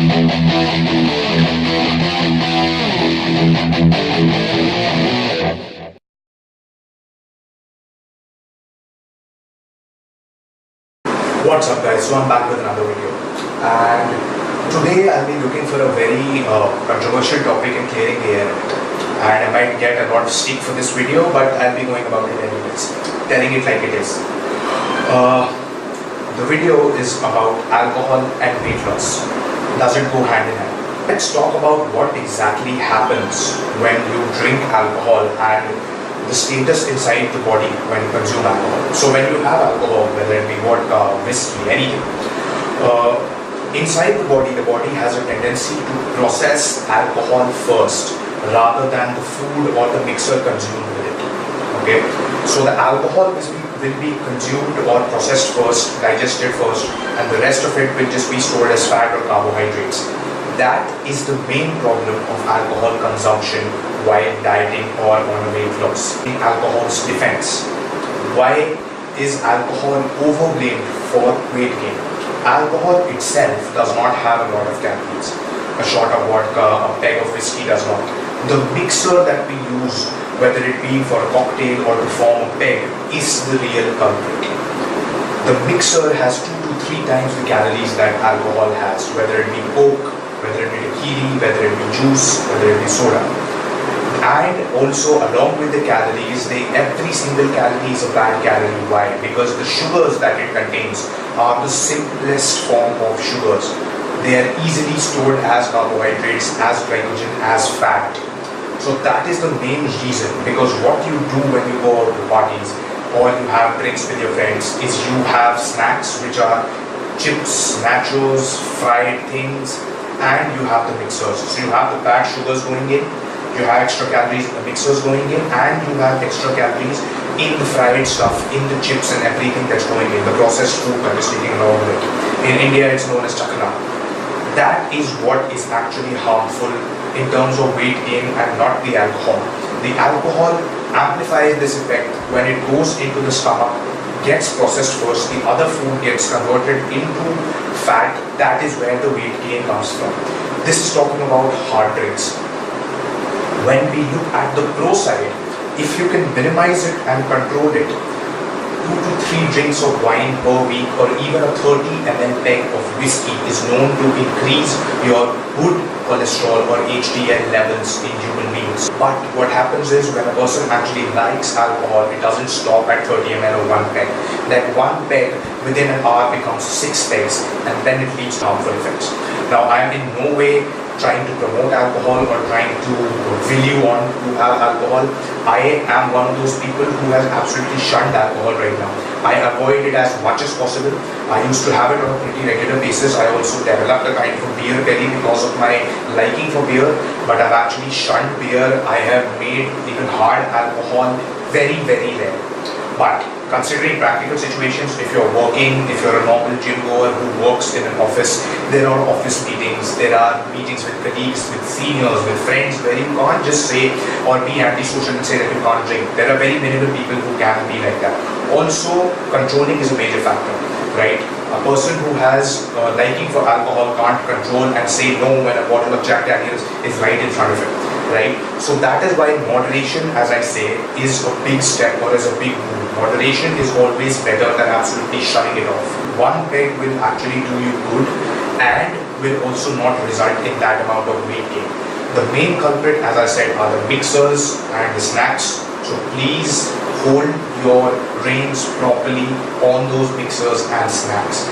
What's up guys, so I'm back with another video, and today I'll be looking for a very controversial topic in clearing the air, and I might get a lot of stick for this video, but I'll be going about it anyways, telling it like it is. The video is about alcohol and weight loss. Does it go hand in hand? Let's talk about what exactly happens when you drink alcohol and the status inside the body when you consume alcohol. So when you have alcohol, whether it be vodka, whiskey, anything, inside the body has a tendency to process alcohol first rather than the food or the mixer consumed with it. Okay, so the alcohol will be consumed or processed first, digested first, and the rest of it will just be stored as fat or carbohydrates. That is the main problem of alcohol consumption while dieting or on a weight loss. In alcohol's defense, why is alcohol overblamed for weight gain? Alcohol itself does not have a lot of calories. A shot of vodka, a peg of whiskey does not. The mixer that we use, whether it be for a cocktail or to form a peg, is the real culprit. The mixer has 2 to 3 times the calories that alcohol has, whether it be Coke, whether it be tequila, whether it be juice, whether it be soda. And also along with the calories, every single calorie is a bad calorie. Why? Because the sugars that it contains are the simplest form of sugars. They are easily stored as carbohydrates, as glycogen, as fat. So that is the main reason, because what you do when you go out to parties or you have drinks with your friends is you have snacks which are chips, nachos, fried things, and you have the mixers. So you have the bad sugars going in, you have extra calories in the mixers going in, and you have extra calories in the fried stuff, in the chips and everything that's going in, the processed food that is taking along with it. In India it's known as chakna. That is what is actually harmful in terms of weight gain and not the alcohol. The alcohol amplifies this effect when it goes into the stomach, gets processed first, the other food gets converted into fat. That is where the weight gain comes from. This is talking about hard drinks. When we look at the pro side, if you can minimize it and control it, 2 to 3 drinks of wine per week or even a 30 ml peg of whiskey is known to increase your good cholesterol or HDL levels in human beings. But what happens is when a person actually likes alcohol, it doesn't stop at 30 ml or 1 peg. That 1 peg within an hour becomes 6 pegs, and then it leads to harmful effects. Now I am in no way trying to promote alcohol or trying to will you on to have alcohol. I am one of those people who has absolutely shunned alcohol right now. I avoid it as much as possible. I used to have it on a pretty regular basis. I also developed a kind of a beer belly because of my liking for beer, but I've actually shunned beer. I have made even hard alcohol very, very rare. But considering practical situations, if you're working, if you're a normal gym goer who works in an office, there are office meetings, there are meetings with colleagues, with seniors, with friends, where you can't just say or be antisocial and say that you can't drink. There are very minimal people who can be like that. Also, controlling is a major factor, right? A person who has liking for alcohol can't control and say no when a bottle of Jack Daniels is right in front of him, right? So that is why moderation, as I say, is a big step or is a big move. Moderation is always better than absolutely shutting it off. 1 peg will actually do you good and will also not result in that amount of weight gain. The main culprit, as I said, are the mixers and the snacks. So please hold your reins properly on those mixers and snacks.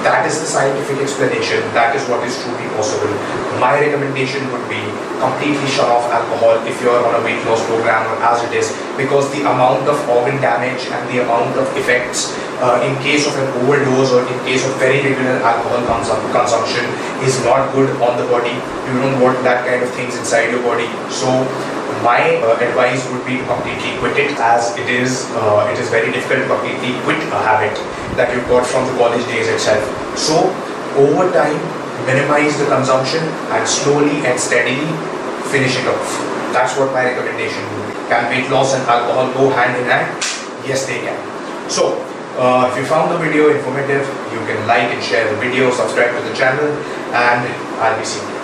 That is the scientific explanation. That is what is truly possible. My recommendation would be completely shut off alcohol if you are on a weight loss program or as it is, because the amount of organ damage and the amount of effects in case of an overdose or in case of very regular alcohol consumption is not good on the body. You don't want that kind of things inside your body. So my advice would be to completely quit it, as it is very difficult to completely quit a habit that you've got from the college days itself. So over time, minimize the consumption and slowly and steadily finish it off. That's what my recommendation would be. Can weight loss and alcohol go hand in hand? Yes, they can. So If you found the video informative, you can like and share the video, subscribe to the channel, and I'll be seeing you.